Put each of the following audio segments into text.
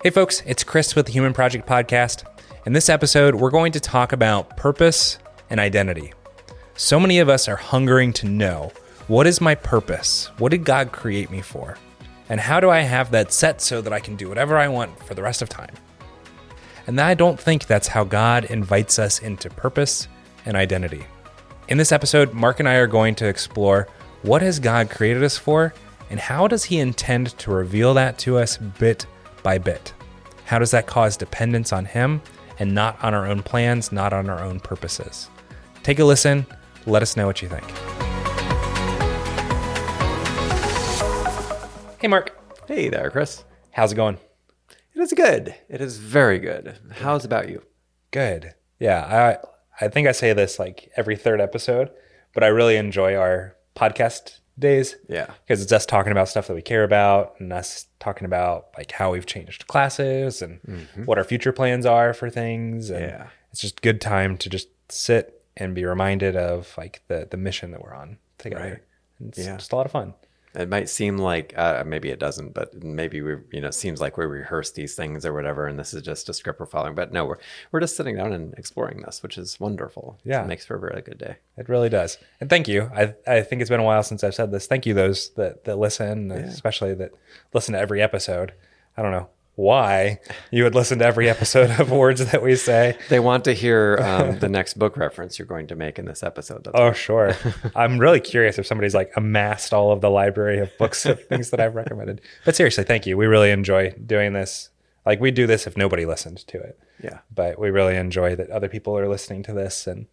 Hey folks, it's Chris with the Human Project Podcast. In this episode, we're going to talk about purpose and identity. So many of us are hungering to know, what is my purpose? What did God create me for? And how do I have that set so that I can do whatever I want for the rest of time? And I don't think that's how God invites us into purpose and identity. In this episode, Mark and I are going to explore what has God created us for, and how does he intend to reveal that to us bit by bit? How does that cause dependence on him and not on our own plans, not on our own purposes? Take a listen. Let us know what you think. Hey, Mark. Hey there, Chris. How's it going? It is good. It is very good. How's about you? Good. Yeah, I think I say this like every third episode, but I really enjoy our podcast days. Yeah. Because it's us talking about stuff that we care about and us talking about like how we've changed classes and what our future plans are for things. And it's just good time to just sit and be reminded of like the mission that we're on together. Right. It's just a lot of fun. It might seem like, maybe it doesn't, but maybe it seems like we rehearse these things or whatever, and this is just a script we're following. But no, we're just sitting down and exploring this, which is wonderful. Yeah. It makes for a very good day. It really does. And thank you. I think it's been a while since I've said this. Thank you those that listen, especially that listen to every episode. I don't know why you would listen to every episode of words that we say. They want to hear the next book reference you're going to make in this episode. That's right. Sure. I'm really curious if somebody's like amassed all of the library of books of things that I've recommended. But seriously, thank you. We really enjoy doing this. Like we'd do this if nobody listened to it. Yeah. But we really enjoy that other people are listening to this and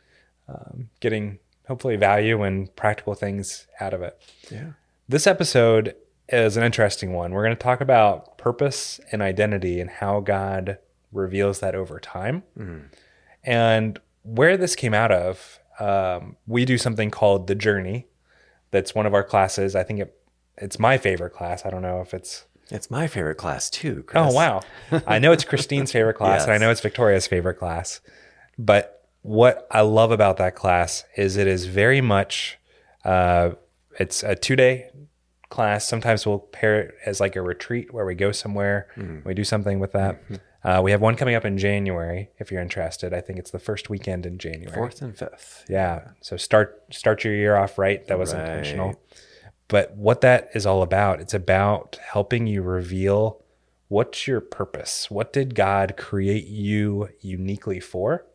getting hopefully value and practical things out of it. Yeah. This episode is an interesting one. We're going to talk about purpose and identity and how God reveals that over time. And where this came out of, we do something called The Journey. That's one of our classes. I think it's my favorite class. I don't know if it's my favorite class too, Chris. Oh, wow. I know it's Christine's favorite class, Yes. And I know it's Victoria's favorite class. But what I love about that class is it is very much, it's a 2-day class. Sometimes we'll pair it as like a retreat where we go somewhere. We do something with that. We have one coming up in January if you're interested. I think it's the first weekend in January. 4th and 5th. Yeah. So start your year off right. That was intentional. But what that is all about, it's about helping you reveal what's your purpose. What did God create you uniquely for?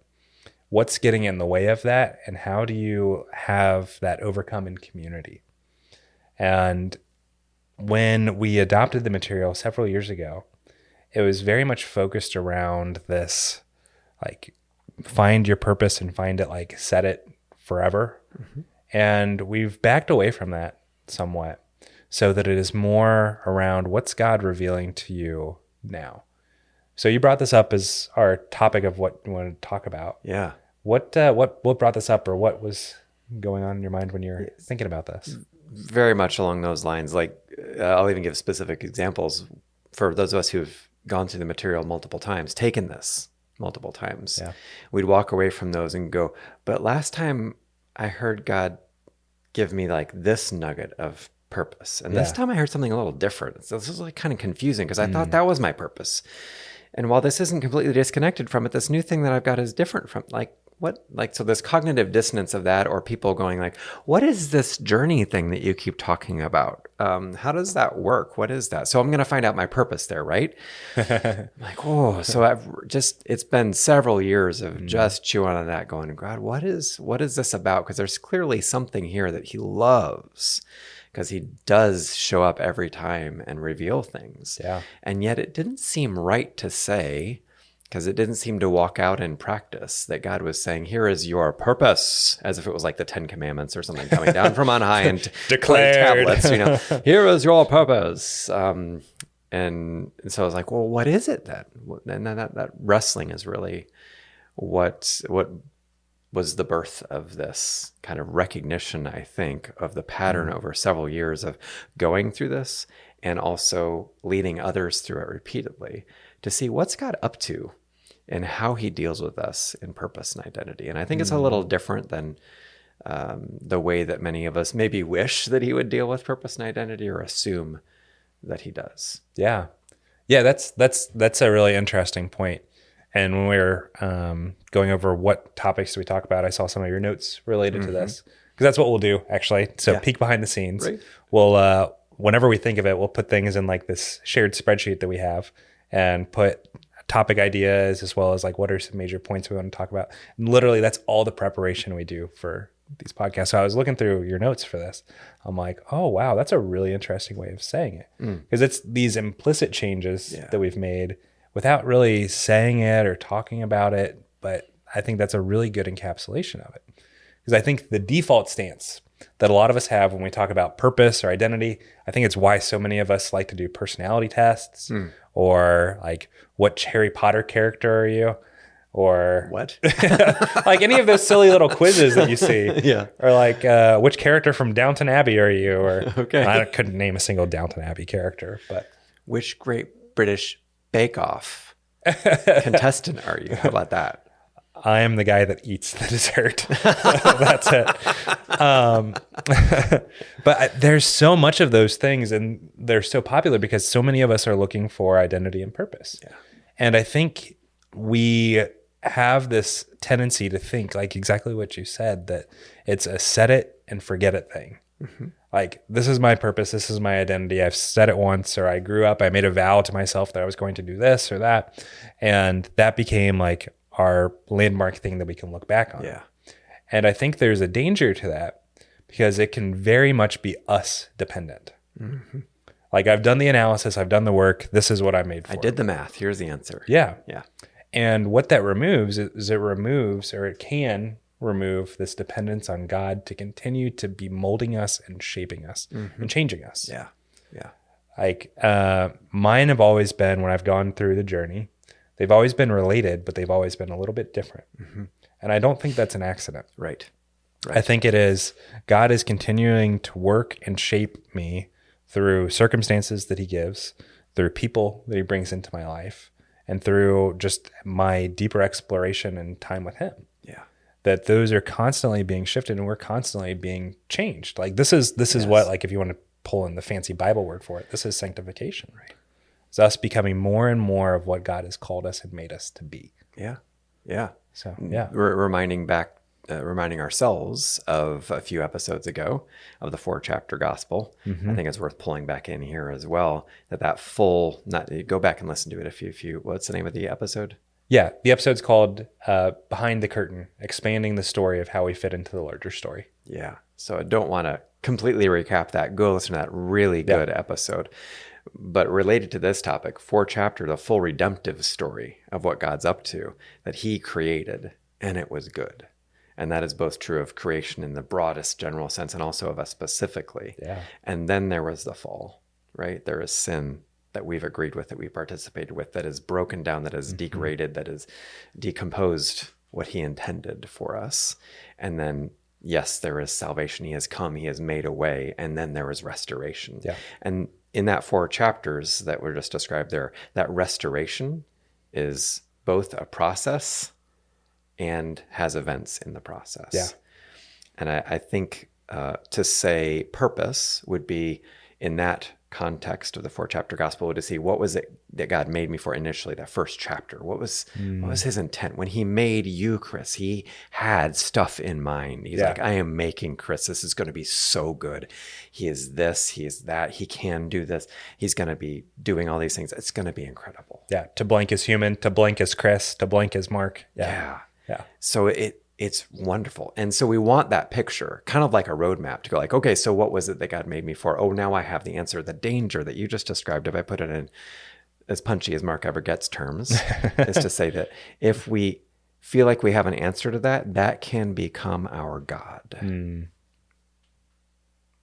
What's getting in the way of that? And how do you have that overcome in community? And when we adopted the material several years ago, it was very much focused around this, like, find your purpose and find it, like, set it forever. And we've backed away from that somewhat so that it is more around what's God revealing to you now. So you brought this up as our topic of what you want to talk about. Yeah. What brought this up, or what was going on in your mind when you were thinking about this? Very much along those lines. Like, I'll even give specific examples for those of us who've gone through the material multiple times, taken this multiple times. Yeah. We'd walk away from those and go, but last time I heard God give me like this nugget of purpose. And this time I heard something a little different. So this is like kind of confusing because I thought that was my purpose. And while this isn't completely disconnected from it, this new thing that I've got is different from so this cognitive dissonance of that, or people going like, what is this journey thing that you keep talking about? How does that work? What is that? So I'm going to find out my purpose there, right? Like, oh, so it's been several years of just chewing on that, going, God, what is this about? Because there's clearly something here that he loves, because he does show up every time and reveal things. Yeah. And yet it didn't seem right to say, because it didn't seem to walk out in practice, that God was saying, here is your purpose, as if it was like the 10 Commandments or something coming down from on high and declared tablets, here is your purpose. And so I was like, well, what is it then? And then that wrestling is really what was the birth of this kind of recognition, I think, of the pattern over several years of going through this and also leading others through it repeatedly to see what's God up to and how he deals with us in purpose and identity. And I think it's a little different than the way that many of us maybe wish that he would deal with purpose and identity or assume that he does. Yeah. Yeah, that's a really interesting point. And when we were going over what topics do we talk about, I saw some of your notes related to this, because that's what we'll do actually. So peek behind the scenes. Right. We'll whenever we think of it, we'll put things in like this shared spreadsheet that we have and put topic ideas as well as like what are some major points we want to talk about. And literally, that's all the preparation we do for these podcasts. So I was looking through your notes for this. I'm like, oh wow, that's a really interesting way of saying it, because it's these implicit changes that we've made without really saying it or talking about it. But I think that's a really good encapsulation of it, because I think the default stance that a lot of us have when we talk about purpose or identity, I think it's why so many of us like to do personality tests or like, what Harry Potter character are you? Or What? like any of those silly little quizzes that you see. Yeah. Or like, which character from Downton Abbey are you? Or Okay. I couldn't name a single Downton Abbey character, but Which Great British Bake Off contestant are you? How about that? I am the guy that eats the dessert. That's it. But there's so much of those things, and they're so popular because so many of us are looking for identity and purpose. Yeah. And I think we have this tendency to think, like exactly what you said, that it's a set it and forget it thing. Like, this is my purpose, this is my identity, I've said it once, or I grew up, I made a vow to myself that I was going to do this or that, and that became like our landmark thing that we can look back on. Yeah. And I think there's a danger to that, because it can very much be us dependent. Like, I've done the analysis, I've done the work, this is what I'm made for. I did the math. Here's the answer. Yeah. Yeah. And what that removes is it can remove this dependence on God to continue to be molding us and shaping us and changing us. Yeah. Yeah. Like, mine have always been, when I've gone through the journey, they've always been related, but they've always been a little bit different. And I don't think that's an accident. Right. I think it is, God is continuing to work and shape me through circumstances that he gives, through people that he brings into my life, and through just my deeper exploration and time with him. Yeah. That those are constantly being shifted and we're constantly being changed. Like, this is what, like, if you want to pull in the fancy Bible word for it, this is sanctification, right? It's us becoming more and more of what God has called us and made us to be. Yeah. Yeah. So, yeah. We're reminding ourselves of a few episodes ago of the 4-chapter gospel. I think it's worth pulling back in here as well, go back and listen to it if you, what's the name of the episode? Yeah. The episode's called Behind the Curtain, expanding the story of how we fit into the larger story. Yeah. So I don't want to completely recap that. Go listen to that really good episode. But related to this topic, 4-chapter, the full redemptive story of what God's up to, that he created, and it was good. And that is both true of creation in the broadest general sense and also of us specifically. Yeah. And then there was the fall, right? There is sin that we've agreed with, that we participated with, that is broken down, that is degraded, that is decomposed what he intended for us. And then, yes, there is salvation. He has come, he has made a way, and then there is restoration. Yeah. And in that 4 chapters that were just described there, that restoration is both a process and has events in the process. Yeah. And I think to say purpose would be, in that context of the 4-chapter gospel, would to see what was it that God made me for initially, that first chapter. What was his intent when he made you, Chris? He had stuff in mind. He's like, I am making Chris. This is going to be so good. He is this, he is that, he can do this. He's going to be doing all these things. It's going to be incredible. Yeah. To blank is human, to blank is Chris, to blank is Mark. Yeah. So it's wonderful. And so we want that picture, kind of like a roadmap, to go like, okay, so what was it that God made me for? Oh, now I have the answer. The danger that you just described, if I put it in as punchy as Mark ever gets terms, is to say that if we feel like we have an answer to that, that can become our God.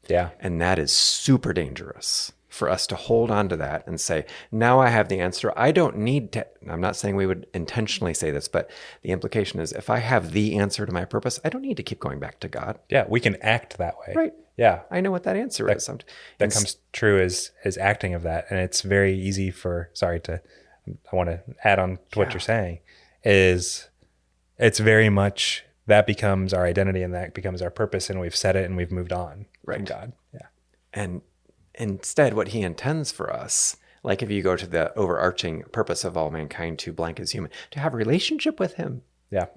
Yeah. And that is super dangerous for us to hold on to that and say, now I have the answer. I don't need to, I'm not saying we would intentionally say this, but the implication is, if I have the answer to my purpose, I don't need to keep going back to God. Yeah, we can act that way. Right. Yeah. I know what that answer is. That comes true as acting of that. And it's very easy I want to add on to what you're saying, is it's very much, that becomes our identity and that becomes our purpose, and we've said it and we've moved on from God. Yeah. And instead, what he intends for us, Like if you go to the overarching purpose of all mankind to blank as human, to have a relationship with him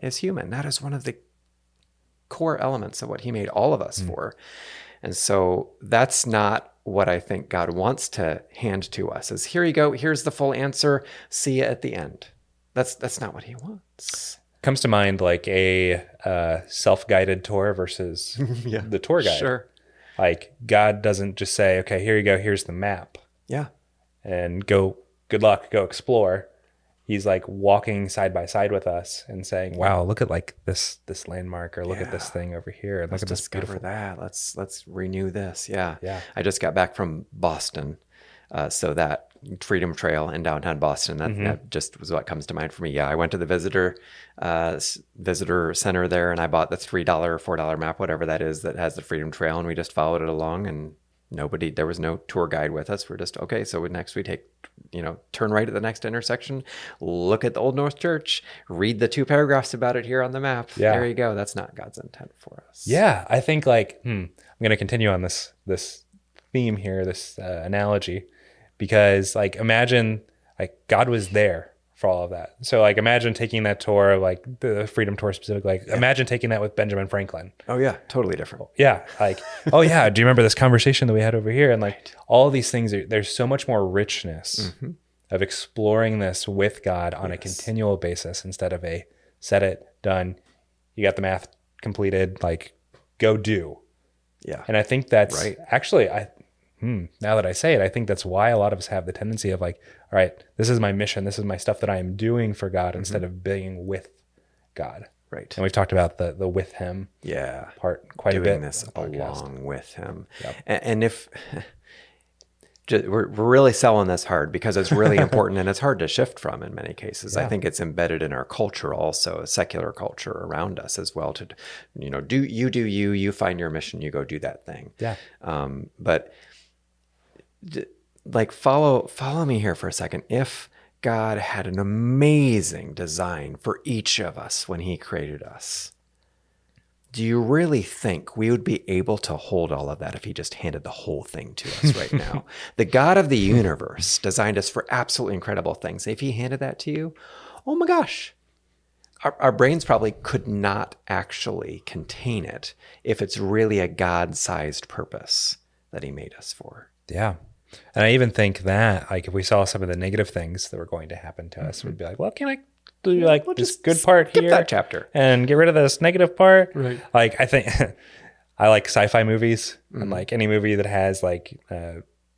as human. That is one of the core elements of what he made all of us for. And so that's not what I think God wants to hand to us is here you go. Here's the full answer. See you at the end. That's not what he wants. Comes to mind like a self-guided tour versus the tour guide. Sure. Like God doesn't just say, okay, here you go. Here's the map. Yeah. And go, good luck, go explore. He's like walking side by side with us and saying, wow, look at like this landmark, or look at this thing over here. And Let's look at this discover beautiful that. Let's renew this. Yeah. Yeah. I just got back from Boston. So that Freedom Trail in downtown Boston, that just was what comes to mind for me. Yeah. I went to the visitor center there, and I bought the $3 or $4 map, whatever that is, that has the Freedom Trail. And we just followed it along, and there was no tour guide with us. We're just, okay, so next we take, turn right at the next intersection, look at the Old North Church, read the 2 paragraphs about it here on the map. Yeah. There you go. That's not God's intent for us. Yeah. I think like, I'm going to continue on this theme here, this analogy, because like imagine like God was there for all of that. So like imagine taking that tour, like the Freedom Tour specifically, like imagine taking that with Benjamin Franklin. Oh yeah, totally different. Yeah, like, oh yeah, do you remember this conversation that we had over here? And like all these things, there's so much more richness of exploring this with God on a continual basis instead of a set it, done, you got the math completed, like go do. Yeah. And I think that's actually, now that I say it, I think that's why a lot of us have the tendency of like, all right, this is my mission. This is my stuff that I am doing for God instead of being with God. Right. And we've talked about the with him part quite a bit. Doing this along with him. Yep. And if we're really selling this hard because it's really important and it's hard to shift from in many cases. I think it's embedded in our culture also, a secular culture around us as well to, do you find your mission, you go do that thing. Yeah. But like follow me here for a second. If God had an amazing design for each of us when he created us, do you really think we would be able to hold all of that if he just handed the whole thing to us right now? The God of the universe designed us for absolutely incredible things. If he handed that to you, oh my gosh, our brains probably could not actually contain it if it's really a God-sized purpose that he made us for. Yeah. And I even think that like if we saw some of the negative things that were going to happen to us, we'd be like, well, can I do like this good part here that chapter and get rid of this negative part? Right. Like I think I like sci-fi movies and like any movie that has like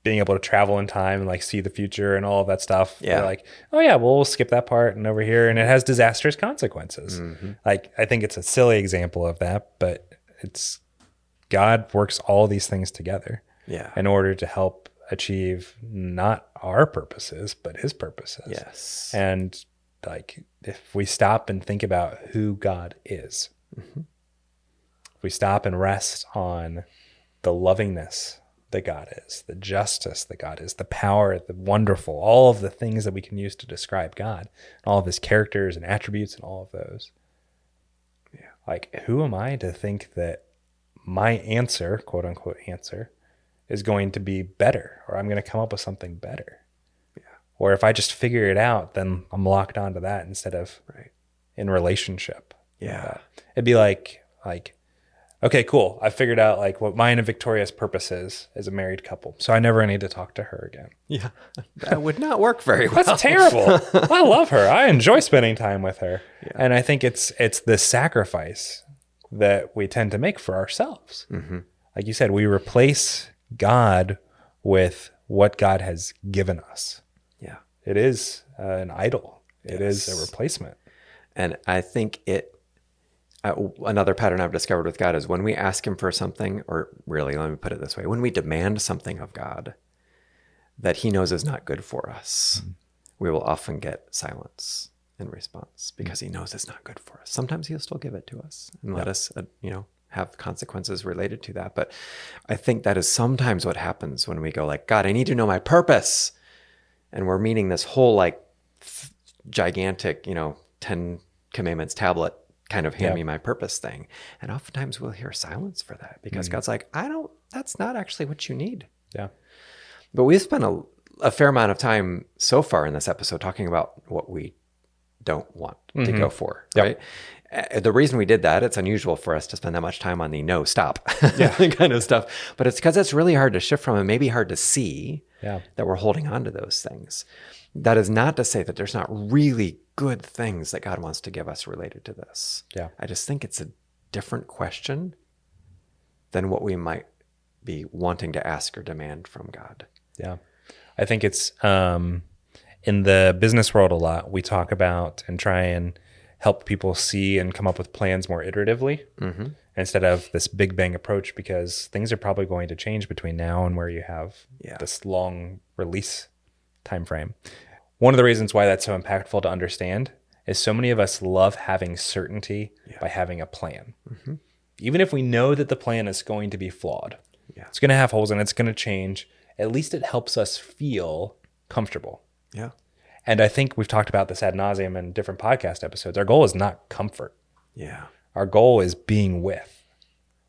being able to travel in time and like see the future and all of that stuff. Yeah. They're like, oh yeah, well, we'll skip that part and over here, and it has disastrous consequences. Like I think it's a silly example of that, but it's God works all these things together in order to help achieve not our purposes, but his purposes. Yes. And like, if we stop and think about who God is, if we stop and rest on the lovingness that God is, the justice that God is, the power, the wonderful, all of the things that we can use to describe God, all of his characters and attributes and all of those. Yeah. Like, who am I to think that my answer, quote unquote answer, is going to be better, or I'm going to come up with something better. Yeah. Or if I just figure it out, then I'm locked onto that instead of in relationship. Yeah. It'd be like, okay, cool. I figured out like what mine and Victoria's purpose is as a married couple. So I never need to talk to her again. Yeah. That would not work very well. That's terrible. I love her. I enjoy spending time with her. Yeah. And I think it's the sacrifice that we tend to make for ourselves. Like you said, we replace God with what God has given us. Yeah. It is an idol. It is a replacement. And I think another pattern I've discovered with God is when we ask him for something, or really, let me put it this way, when we demand something of God that he knows is not good for us, we will often get silence in response because he knows it's not good for us. Sometimes he'll still give it to us and let us, have consequences related to that. But I think that is sometimes what happens when we go like, God, I need to know my purpose. And we're meeting this whole like gigantic, 10 commandments tablet kind of hand me my purpose thing. And oftentimes we'll hear silence for that because God's like, that's not actually what you need. Yeah. But we've spent a fair amount of time so far in this episode talking about what we don't want to go for, right? The reason we did that, it's unusual for us to spend that much time on the no, stop kind of stuff. But it's because it's really hard to shift from and maybe hard to see that we're holding on to those things. That is not to say that there's not really good things that God wants to give us related to this. Yeah. I just think it's a different question than what we might be wanting to ask or demand from God. Yeah. I think it's in the business world a lot, we talk about and try and help people see and come up with plans more iteratively instead of this big bang approach, because things are probably going to change between now and where you have this long release time frame. One of the reasons why that's so impactful to understand is so many of us love having certainty by having a plan. Even if we know that the plan is going to be flawed, it's going to have holes and it's going to change, at least it helps us feel comfortable. Yeah. And I think we've talked about this ad nauseum in different podcast episodes. Our goal is not comfort. Yeah. Our goal is being with.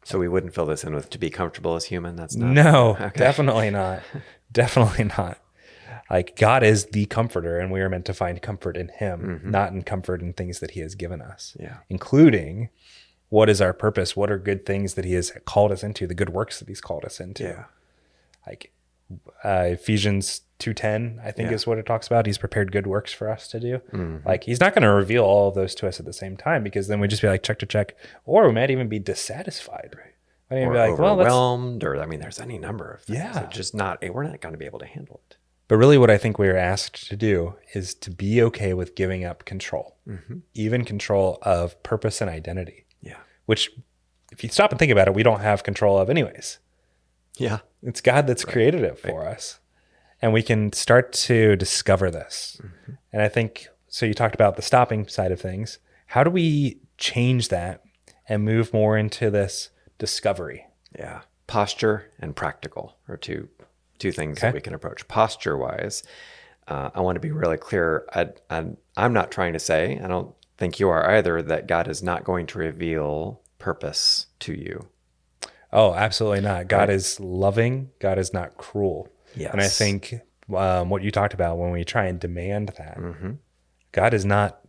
So we wouldn't fill this in with to be comfortable as human. That's not. No, definitely not. Definitely not. Like, God is the comforter, and we are meant to find comfort in him, not in comfort in things that he has given us, including what is our purpose? What are good things that he has called us into, the good works that he's called us into? Yeah. Like Ephesians 2:10, I think is what it talks about. He's prepared good works for us to do. Like, he's not going to reveal all of those to us at the same time, because then we'd just be like, check to check, or we might even be dissatisfied. Right. I mean, Or be like, overwhelmed, or I mean, there's any number of things. Yeah. It's just not, we're not going to be able to handle it. But really what I think we are asked to do is to be okay with giving up control, even control of purpose and identity. Yeah. Which, if you stop and think about it, we don't have control of anyways. Yeah. It's God that's created it for us. And we can start to discover this. And I think, so you talked about the stopping side of things. How do we change that and move more into this discovery? Yeah. Posture and practical are two things that we can approach. Posture wise, I want to be really clear. I'm not trying to say, I don't think you are either, that God is not going to reveal purpose to you. Oh, absolutely not. God is loving. God is not cruel. Yes. And I think what you talked about, when we try and demand that, God is not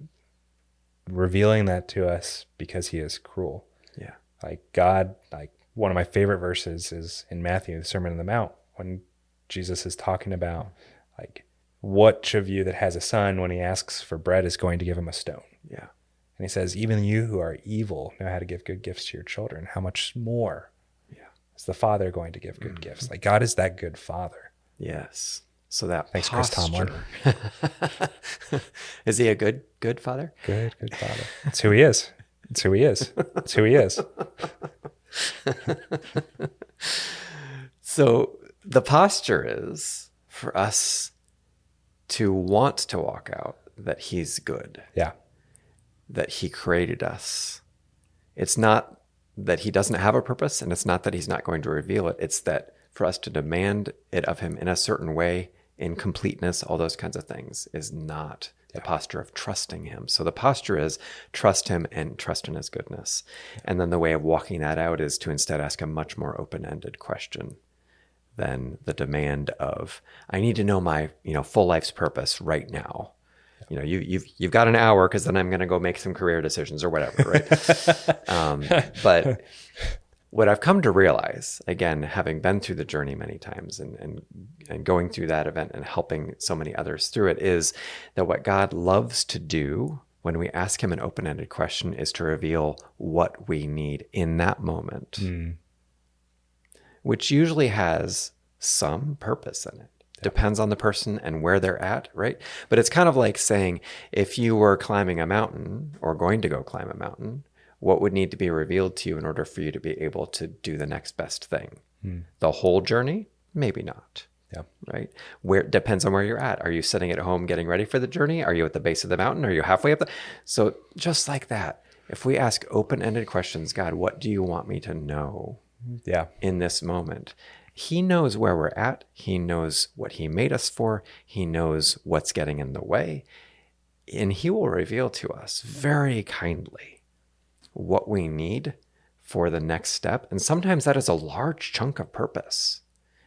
revealing that to us because he is cruel. Yeah. Like God, like one of my favorite verses is in Matthew, the Sermon on the Mount, when Jesus is talking about, like, which of you that has a son, when he asks for bread, is going to give him a stone? Yeah. And he says, even you who are evil know how to give good gifts to your children. How much more is the Father going to give good gifts? Like, God is that good Father. Yes. So that Thanks, posture. Chris Tomlin. Is he a good Father? Good Father. It's who he is. It's who he is. It's who he is. So the posture is for us to want to walk out that he's good. Yeah. That he created us. It's not that he doesn't have a purpose, and it's not that he's not going to reveal it. It's that for us to demand it of him in a certain way, in completeness, all those kinds of things, is not the posture of trusting him. So the posture is trust him and trust in his goodness. And then the way of walking that out is to instead ask a much more open-ended question than the demand of, I need to know my, full life's purpose right now. You've got an hour, because then I'm going to go make some career decisions or whatever, right? But what I've come to realize, again, having been through the journey many times and going through that event and helping so many others through it, is that what God loves to do when we ask him an open-ended question is to reveal what we need in that moment, which usually has some purpose in it. Depends on the person and where they're at, right? But it's kind of like saying, if you were climbing a mountain or going to go climb a mountain, what would need to be revealed to you in order for you to be able to do the next best thing? The whole journey? Maybe not. Yeah. Right? Where depends on where you're at. Are you sitting at home getting ready for the journey? Are you at the base of the mountain? Are you halfway up? So just like that, if we ask open-ended questions, God, what do you want me to know in this moment? He knows where we're at. He knows what he made us for. He knows what's getting in the way. And he will reveal to us very kindly what we need for the next step. And sometimes that is a large chunk of purpose.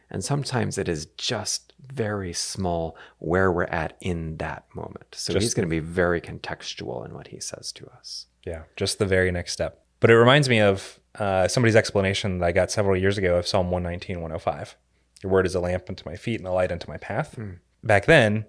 And sometimes it is just very small where we're at in that moment. So he's going to be very contextual in what he says to us. Yeah, just the very next step. But it reminds me of somebody's explanation that I got several years ago of Psalm 119, 105. Your word is a lamp unto my feet and a light unto my path. Back then,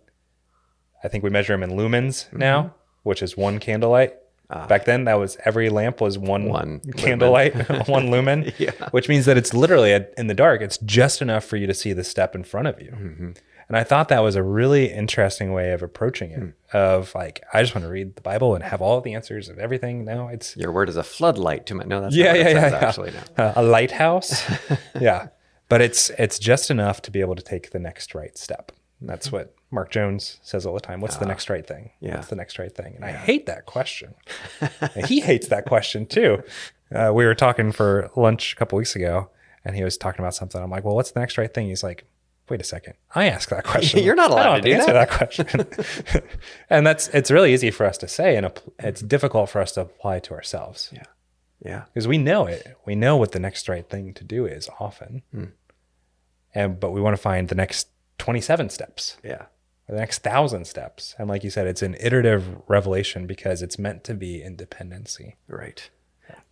I think we measure them in lumens now, which is one candlelight. Back then, that was every lamp was one candlelight, one lumen, which means that it's literally in the dark. It's just enough for you to see the step in front of you. And I thought that was a really interesting way of approaching it. Of like, I just want to read the Bible and have all the answers of everything. No, it's your word is a floodlight to my. No, that's not what it says, actually. No. A lighthouse. Yeah, but it's just enough to be able to take the next right step. And that's what Mark Jones says all the time. What's the next right thing? What's the next right thing? And I hate that question. And he hates that question too. We were talking for lunch a couple weeks ago, and he was talking about something. I'm like, well, what's the next right thing? He's like, wait a second. I ask that question. You're not allowed to answer that question. And it's really easy for us to say, and it's difficult for us to apply to ourselves. Yeah. Because we know it. We know what the next right thing to do is often. But we want to find the next 27 steps. Yeah. Or the next 1,000 steps. And like you said, it's an iterative revelation because it's meant to be in dependency. Right.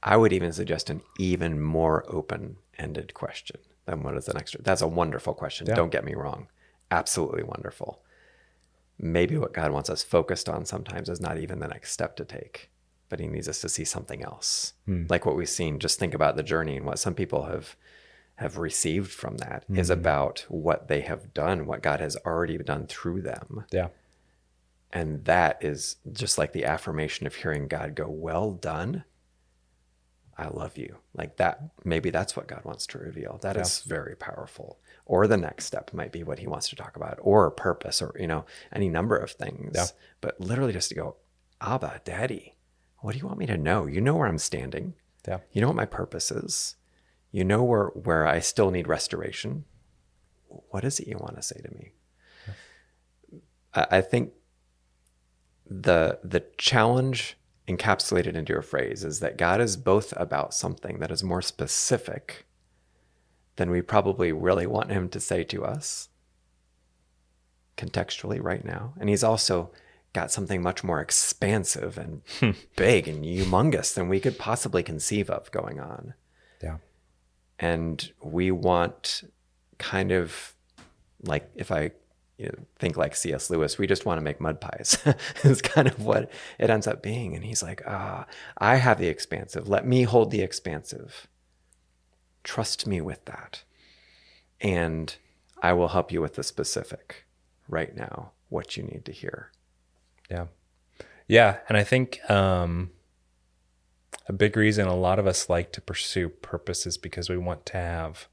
I would even suggest an even more open-ended question than what is the next. That's a wonderful question. Don't get me wrong. Absolutely wonderful. Maybe what God wants us focused on sometimes is not even the next step to take, but he needs us to see something else. Like what we've seen. Just think about the journey and what some people have received from that is about what they have done, what God has already done through them. Yeah. And that is just like the affirmation of hearing God go, well done. I love you. Like that, maybe that's what God wants to reveal. That is very powerful. Or the next step might be what he wants to talk about, or purpose, or, any number of things. Yeah. But literally just to go, Abba, Daddy, what do you want me to know? You know where I'm standing. Yeah. You know what my purpose is. You know where I still need restoration. What is it you want to say to me? I think the challenge encapsulated into a phrase is that God is both about something that is more specific than we probably really want him to say to us contextually right now. And he's also got something much more expansive and big and humongous than we could possibly conceive of going on. Yeah. And we want kind of like, if I think like C.S. Lewis, we just want to make mud pies. It's kind of what it ends up being. And he's like, I have the expansive. Let me hold the expansive. Trust me with that. And I will help you with the specific right now, what you need to hear. Yeah. Yeah. And I think a big reason a lot of us like to pursue purpose is because we want to have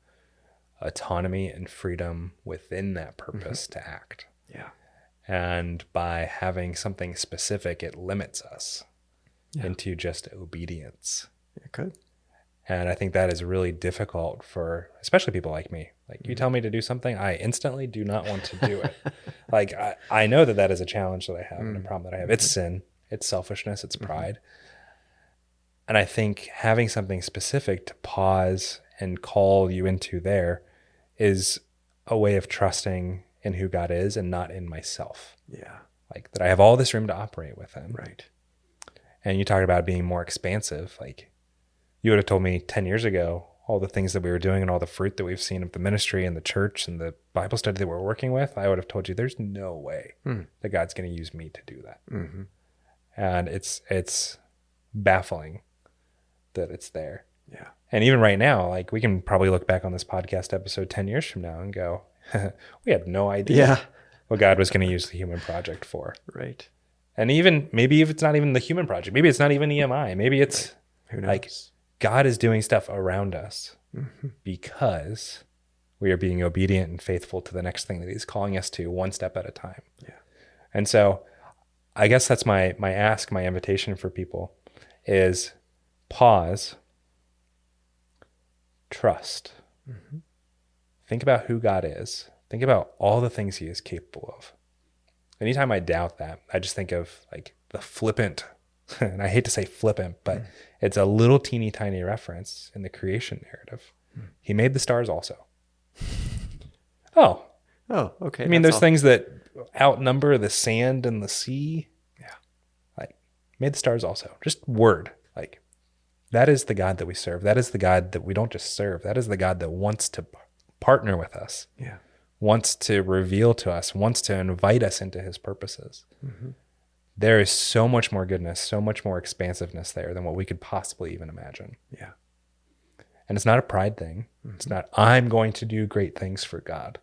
autonomy and freedom within that purpose to act. Yeah. And by having something specific, it limits us into just obedience. It could. And I think that is really difficult for especially people like me. Like you tell me to do something, I instantly do not want to do it. Like I know that is a challenge that I have and a problem that I have. It's sin, it's selfishness, it's pride. And I think having something specific to pause and call you into there is a way of trusting in who God is and not in myself. Yeah. Like that I have all this room to operate within. Right. And you talked about being more expansive. Like you would have told me 10 years ago, all the things that we were doing and all the fruit that we've seen of the ministry and the church and the Bible study that we're working with, I would have told you there's no way that God's going to use me to do that. And it's baffling that it's there. Yeah. And even right now, like we can probably look back on this podcast episode 10 years from now and go, we had no idea what God was going to use the human project for. Right. And even maybe if it's not even the human project, maybe it's not even EMI, maybe it's Who knows? like God is doing stuff around us because we are being obedient and faithful to the next thing that he's calling us to one step at a time. Yeah. And so I guess that's my invitation for people is pause, trust. Think about who God is. Think about all the things he is capable of. Anytime I doubt that, I just think of like the flippant, and I hate to say flippant, but it's a little teeny tiny reference in the creation narrative. He made the stars also. Oh, Oh, okay. I mean, that's there's all. things that outnumber the sand and the sea. Yeah. Like, made the stars also. Just word. Like, that is the God that we serve. That is the God that we don't just serve. That is the God that wants to partner with us, Yeah. wants to reveal to us, wants to invite us into his purposes. There is so much more goodness, so much more expansiveness there than what we could possibly even imagine. Yeah. And it's not a pride thing. It's not, I'm going to do great things for God.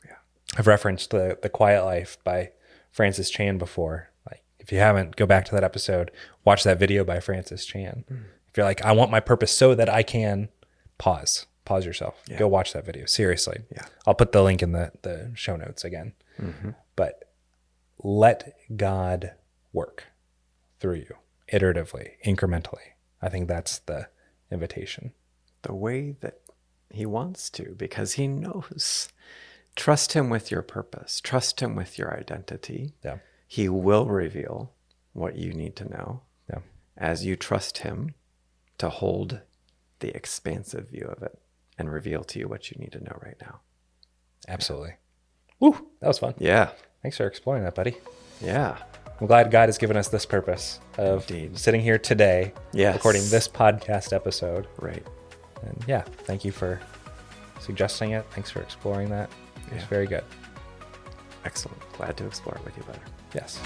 Yeah. I've referenced the Quiet Life by Francis Chan before. Like, if you haven't, go back to that episode, watch that video by Francis Chan. If you're like, I want my purpose so that I can, pause yourself. Yeah. Go watch that video. Seriously. Yeah. I'll put the link in the show notes again. But let God work through you iteratively, incrementally. I think that's the invitation. The way that he wants to, because he knows. Trust him with your purpose. Trust him with your identity. Yeah. He will reveal what you need to know Yeah. as you trust him to hold the expansive view of it and reveal to you what you need to know right now. Absolutely. Woo, that was fun. Yeah. Thanks for exploring that, buddy. Yeah. I'm glad God has given us this purpose of Indeed. sitting here today, Yes. recording this podcast episode. Right. And yeah, thank you for suggesting it. Thanks for exploring that. It was Yeah. very good. Excellent. Glad to explore it with you better. Yes.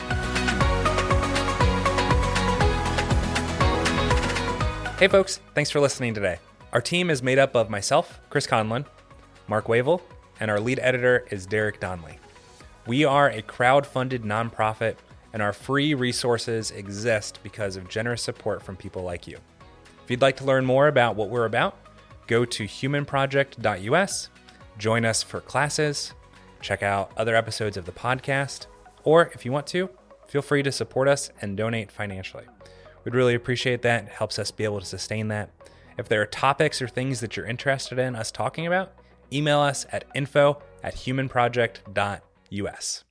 Hey folks, thanks for listening today. Our team is made up of myself, Chris Conlin, Mark Wavle, and our lead editor is Derek Donley. We are a crowd-funded nonprofit, and our free resources exist because of generous support from people like you. If you'd like to learn more about what we're about, go to humanproject.us, join us for classes, check out other episodes of the podcast, or if you want to, feel free to support us and donate financially. We'd really appreciate that. It helps us be able to sustain that. If there are topics or things that you're interested in us talking about, email us at info@humanproject.us.